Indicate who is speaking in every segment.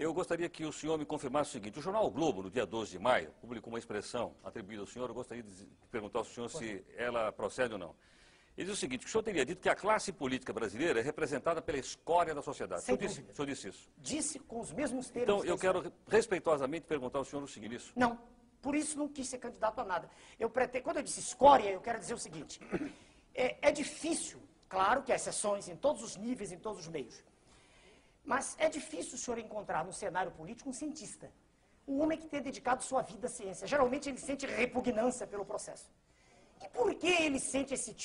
Speaker 1: Eu gostaria que o senhor me confirmasse o seguinte: o jornal O Globo, no dia 12 de maio, publicou uma expressão atribuída ao senhor. Eu gostaria de perguntar ao senhor se ela procede ou não. Ele diz o seguinte: que o senhor teria dito que a classe política brasileira é representada pela escória da sociedade.
Speaker 2: Sem
Speaker 1: O
Speaker 2: dúvida.
Speaker 1: senhor disse isso?
Speaker 2: Disse com os mesmos termos.
Speaker 1: Então, eu quero respeitosamente perguntar ao senhor o seguinte: isso?
Speaker 2: Não, por isso não quis ser candidato a nada. Quando eu disse escória, eu quero dizer o seguinte: é difícil, claro que há exceções em todos os níveis, em todos os meios, mas é difícil o senhor encontrar no cenário político um cientista, um homem que tenha dedicado sua vida à ciência. Geralmente ele sente repugnância pelo processo. E por que ele sente esse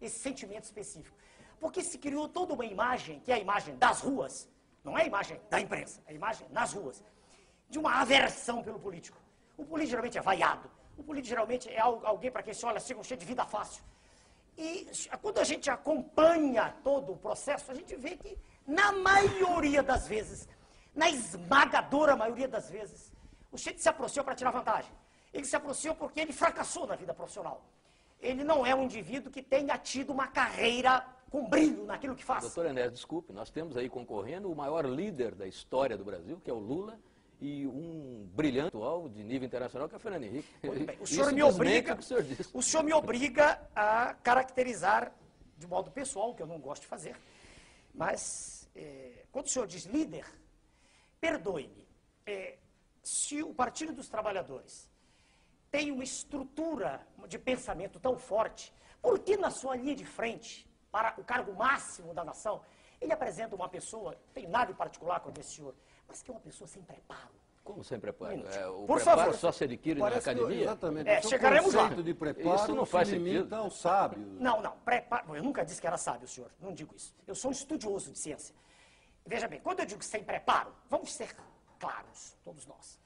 Speaker 2: sentimento específico? Porque se criou toda uma imagem, que é a imagem das ruas, não é a imagem da imprensa, é a imagem nas ruas, de uma aversão pelo político. O político geralmente é vaiado, o político geralmente é alguém para quem se olha assim, cheio de vida fácil. E quando a gente acompanha todo o processo, a gente vê que, na maioria das vezes, na esmagadora maioria das vezes, o sujeito se aproxima para tirar vantagem. Ele se aproxima porque ele fracassou na vida profissional. Ele não é um indivíduo que tenha tido uma carreira com brilho naquilo que faz.
Speaker 3: Doutor Enéas, desculpe, nós temos aí concorrendo o maior líder da história do Brasil, que é o Lula, e um brilhante atual de nível internacional, que é o Fernando Henrique.
Speaker 2: Muito bem. O senhor me obriga a caracterizar de modo pessoal, que eu não gosto de fazer, mas quando o senhor diz líder, perdoe-me, se o Partido dos Trabalhadores tem uma estrutura de pensamento tão forte, por que na sua linha de frente, para o cargo máximo da nação, ele apresenta uma pessoa, não tem nada em particular com esse senhor, mas que é uma pessoa sem preparo?
Speaker 3: Como sem preparo?
Speaker 2: Por
Speaker 3: O preparo
Speaker 2: favor.
Speaker 3: só se adquire na academia?
Speaker 4: Exatamente.
Speaker 2: Chegaremos lá.
Speaker 4: O conceito de preparo
Speaker 3: Isso não faz
Speaker 4: se limita
Speaker 3: sentido.
Speaker 4: ao sábio.
Speaker 2: Não, preparo. Eu nunca disse que era sábio, senhor. Não digo isso. Eu sou um estudioso de ciência. Veja bem, quando eu digo sem preparo, vamos ser claros, todos nós.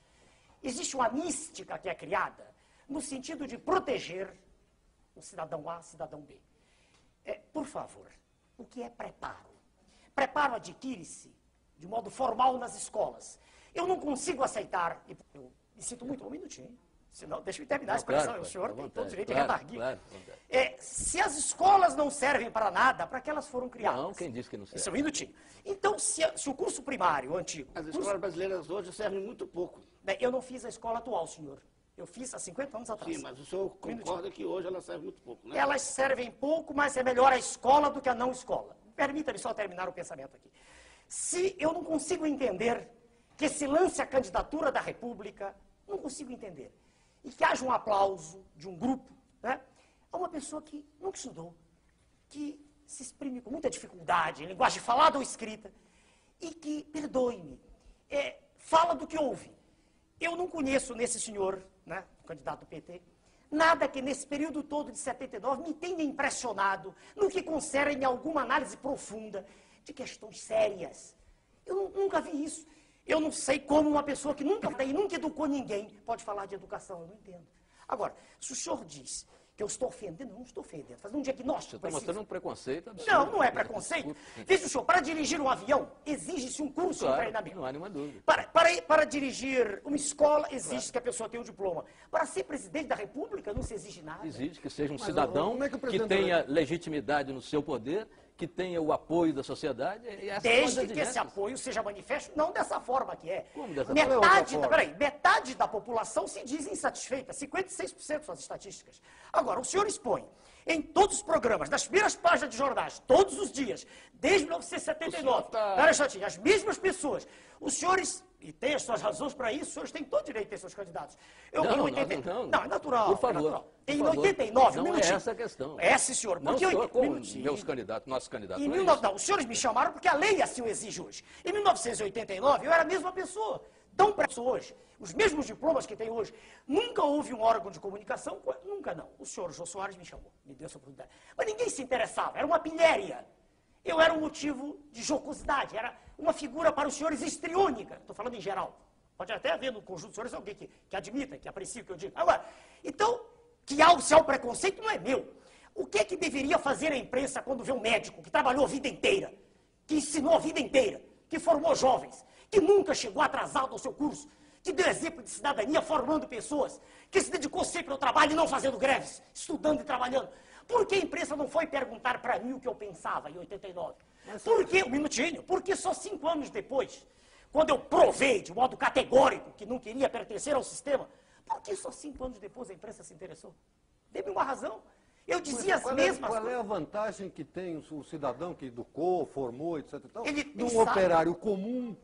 Speaker 2: Existe uma mística que é criada no sentido de proteger o cidadão A, cidadão B. Por favor, o que é preparo? Preparo adquire-se de modo formal nas escolas. Eu não consigo aceitar, eu me sinto muito, um minutinho, hein? Senão, deixa eu terminar a expressão,
Speaker 3: claro,
Speaker 2: o senhor tem todo o direito de
Speaker 3: claro,
Speaker 2: redarguir.
Speaker 3: claro.
Speaker 2: Se as escolas não servem para nada, para que elas foram criadas?
Speaker 3: Não, quem disse que não serve?
Speaker 2: Isso é um minutinho. Então, se o curso primário, o antigo...
Speaker 5: As escolas brasileiras hoje servem muito pouco.
Speaker 2: Bem, eu não fiz a escola atual, senhor. Eu fiz há 50 anos atrás.
Speaker 5: Sim, mas o senhor concorda que hoje ela serve muito pouco, né?
Speaker 2: Elas servem pouco, mas é melhor a escola do que a não escola. Permita-me só terminar o pensamento aqui. Se eu não consigo entender que se lance a candidatura da República, não consigo entender, e que haja um aplauso de um grupo, né, a uma pessoa que nunca estudou, que se exprime com muita dificuldade, em linguagem falada ou escrita, e que, perdoe-me, fala do que ouve. Eu não conheço nesse senhor, né, candidato do PT, nada que nesse período todo de 79 me tenha impressionado no que concerne alguma análise profunda de questões sérias. Eu nunca vi isso. Eu não sei como uma pessoa que nunca educou ninguém pode falar de educação, eu não entendo. Agora, se o senhor diz que eu estou ofendendo, eu não estou ofendendo. Faz um diagnóstico.
Speaker 3: Você está mostrando um preconceito absurdo.
Speaker 2: Não, não é preconceito. Veja, senhor, para dirigir um avião, exige-se um curso de treinamento.
Speaker 3: Não há nenhuma dúvida.
Speaker 2: Para dirigir uma escola, exige que a pessoa tenha um diploma. Para ser presidente da República, não se exige nada.
Speaker 3: Exige que seja um cidadão que tenha legitimidade no seu poder, que tenha o apoio da sociedade.
Speaker 2: Desde que esse apoio seja manifesto, não dessa forma que é.
Speaker 3: Como dessa
Speaker 2: forma? Metade da população se diz insatisfeita, 56% são as estatísticas. Agora, o senhor expõe em todos os programas, nas primeiras páginas de jornais, todos os dias, desde 1979, as mesmas pessoas, os senhores, e tem as suas razões para isso, os senhores têm todo o direito de ter seus candidatos.
Speaker 3: Não,
Speaker 2: é natural.
Speaker 3: Por favor.
Speaker 2: É natural. Em 89,
Speaker 3: não é essa a questão.
Speaker 2: É, sim, senhor.
Speaker 3: Não sou como meus candidatos, nossos candidatos.
Speaker 2: Não, os senhores me chamaram porque a lei assim o exige hoje. Em 1989, eu era a mesma pessoa. Tão preso hoje, os mesmos diplomas que tem hoje. Nunca houve um órgão de comunicação, nunca não. O senhor Jô Soares me chamou, me deu essa oportunidade. Mas ninguém se interessava, era uma pilhéria. Eu era um motivo de jocosidade, era uma figura para os senhores histriônica. Estou falando em geral. Pode até haver no conjunto dos senhores alguém que admita, que aprecia o que eu digo. Agora, então, se há o preconceito, não é meu. O que é que deveria fazer a imprensa quando vê um médico que trabalhou a vida inteira, que ensinou a vida inteira, que formou jovens, que nunca chegou atrasado ao seu curso, que deu exemplo de cidadania formando pessoas, que se dedicou sempre ao trabalho e não fazendo greves, estudando e trabalhando? Por que a imprensa não foi perguntar para mim o que eu pensava em 89? Por que, um minutinho, porque só 5 anos depois, quando eu provei de modo categórico que não queria pertencer ao sistema, por que só 5 anos depois a imprensa se interessou? Dê-me uma razão. Eu dizia as mesmas
Speaker 4: Qual é
Speaker 2: coisas.
Speaker 4: a vantagem que tem o cidadão que educou, formou, etc. e tal,
Speaker 2: Ele
Speaker 4: de um
Speaker 2: sabe.
Speaker 4: operário comum,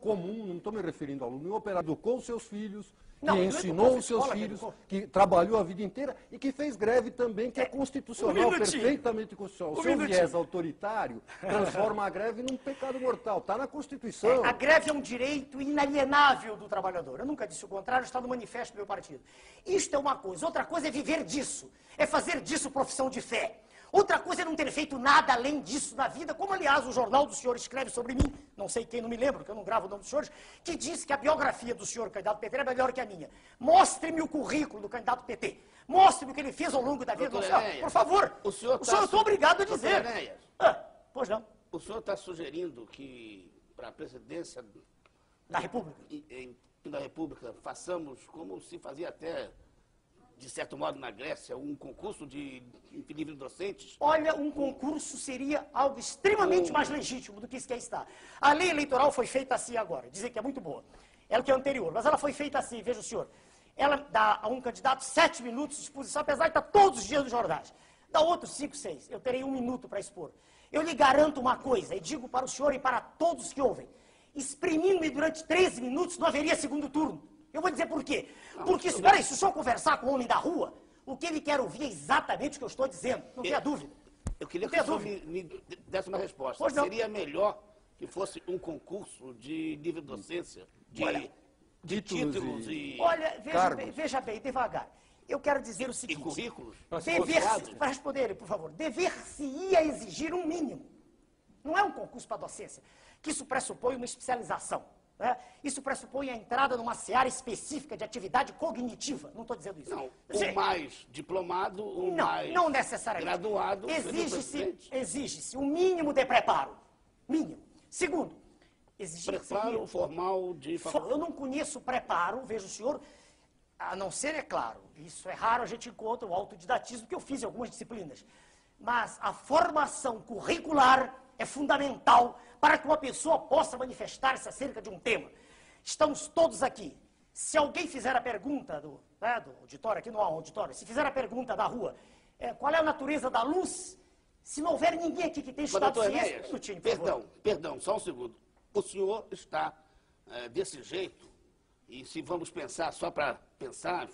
Speaker 4: não estou me referindo ao aluno, um operário que educou os seus filhos,
Speaker 2: Não,
Speaker 4: que
Speaker 2: ele não
Speaker 4: ensinou
Speaker 2: educou,
Speaker 4: os seus
Speaker 2: escola que
Speaker 4: filhos,
Speaker 2: educou.
Speaker 4: que trabalhou a vida inteira e que fez greve também, que é constitucional,
Speaker 2: minutinho.
Speaker 4: perfeitamente constitucional. O seu
Speaker 2: minutinho.
Speaker 4: viés autoritário transforma a greve num pecado mortal. Está na Constituição.
Speaker 2: A greve é um direito inalienável do trabalhador. Eu nunca disse o contrário, está no manifesto do meu partido. Isto é uma coisa. Outra coisa é viver disso. É fazer disso profissão de fé. Outra coisa é não ter feito nada além disso na vida, como, aliás, o jornal do senhor escreve sobre mim, não sei quem, não me lembro, porque eu não gravo o nome dos senhores, que diz que a biografia do senhor candidato PT é melhor que a minha. Mostre-me o currículo do candidato PT. Mostre-me o que ele fez ao longo da vida.
Speaker 5: Doutor
Speaker 2: Não,
Speaker 5: Enéas,
Speaker 2: por favor.
Speaker 5: o senhor
Speaker 2: eu estou obrigado a dizer.
Speaker 5: Doutor Enéas,
Speaker 2: Pois não.
Speaker 5: o senhor está sugerindo que para a presidência
Speaker 2: Da República.
Speaker 5: da República façamos, como se fazia até, de certo modo, na Grécia, um concurso de livre docentes?
Speaker 2: Olha, um concurso seria algo extremamente mais legítimo do que isso que aí está. A lei eleitoral foi feita assim agora, dizer que é muito boa. Ela que é anterior, mas ela foi feita assim, veja o senhor. Ela dá a um candidato 7 minutos de exposição, apesar de estar todos os dias nos jornais. Dá outros 5, 6. Eu terei 1 minuto para expor. Eu lhe garanto uma coisa, e digo para o senhor e para todos que ouvem. Exprimindo-me durante 13 minutos, não haveria segundo turno. Eu vou dizer por quê. Porque, espera aí, se o senhor conversar com o homem da rua, o que ele quer ouvir é exatamente o que eu estou dizendo. Não tenha dúvida.
Speaker 5: Eu queria
Speaker 2: Não
Speaker 5: que o
Speaker 2: tenha
Speaker 5: senhor me desse uma resposta.
Speaker 2: Pois não.
Speaker 5: Seria melhor que fosse um concurso de livre docência, de
Speaker 2: Olha,
Speaker 5: títulos e
Speaker 2: Olha,
Speaker 4: Cargos.
Speaker 2: veja bem, devagar. Eu quero dizer o seguinte.
Speaker 5: currículos?
Speaker 2: Para responder, por favor, dever-se-ia exigir um mínimo. Não é um concurso para docência, que isso pressupõe uma especialização. Né? Isso pressupõe a entrada numa seara específica de atividade cognitiva. Não estou dizendo isso.
Speaker 5: Não,
Speaker 2: Sim.
Speaker 5: um mais diplomado, um mais
Speaker 2: Não necessariamente.
Speaker 5: graduado. seria o presidente.
Speaker 2: Exige-se um mínimo de preparo. Mínimo. Segundo, exigir-se...
Speaker 5: Preparo formal de faculdade.
Speaker 2: Eu não conheço preparo, veja o senhor, a não ser, é claro, isso é raro, a gente encontra o autodidatismo que eu fiz em algumas disciplinas. Mas a formação curricular é fundamental para que uma pessoa possa manifestar-se acerca de um tema. Estamos todos aqui. Se alguém fizer a pergunta do auditório, aqui não há auditório, se fizer a pergunta da rua, qual é a natureza da luz, se não houver ninguém aqui que tenha
Speaker 5: Mas,
Speaker 2: estudado
Speaker 5: doutor
Speaker 2: ciência...
Speaker 5: Enéas,
Speaker 2: Um minutinho, por favor.
Speaker 5: perdão, só um segundo. O senhor está desse jeito, e se vamos pensar só para pensar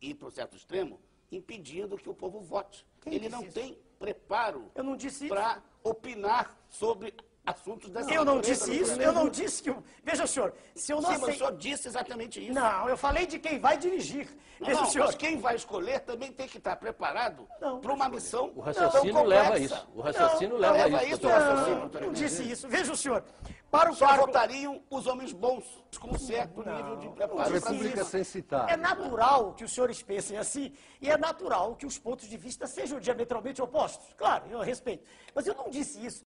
Speaker 5: e ir para um certo extremo, impedindo que o povo vote.
Speaker 2: Quem
Speaker 5: Ele
Speaker 2: disse
Speaker 5: não
Speaker 2: isso?
Speaker 5: tem preparo
Speaker 2: Eu não disse isso.
Speaker 5: para opinar sobre assuntos dessa
Speaker 2: Eu não
Speaker 5: natureza,
Speaker 2: disse isso,
Speaker 5: doutor
Speaker 2: eu
Speaker 5: Enéas.
Speaker 2: não disse que... Veja, senhor, se eu não
Speaker 5: Sim, mas o
Speaker 2: aceito...
Speaker 5: senhor disse exatamente isso.
Speaker 2: Não, eu falei de quem vai dirigir. Veja,
Speaker 5: Não,
Speaker 2: senhor...
Speaker 5: mas quem vai escolher também tem que estar preparado
Speaker 2: Não,
Speaker 5: para uma missão
Speaker 3: O raciocínio
Speaker 5: tão
Speaker 3: leva a
Speaker 5: complexa.
Speaker 3: isso. O raciocínio
Speaker 2: Não,
Speaker 3: leva
Speaker 5: leva
Speaker 3: a
Speaker 5: a
Speaker 3: isso.
Speaker 5: isso,
Speaker 3: doutor.
Speaker 5: raciocínio.
Speaker 2: Não, não disse isso. Veja o senhor, para o
Speaker 5: Só
Speaker 2: cargo...
Speaker 5: votariam os homens bons, com certo nível de
Speaker 4: A
Speaker 5: preparo.
Speaker 2: disse
Speaker 4: República
Speaker 2: isso.
Speaker 4: sem citar.
Speaker 2: É natural que os senhores pensem assim, e é natural que os pontos de vista sejam diametralmente opostos. Claro, eu respeito. Mas eu não disse isso.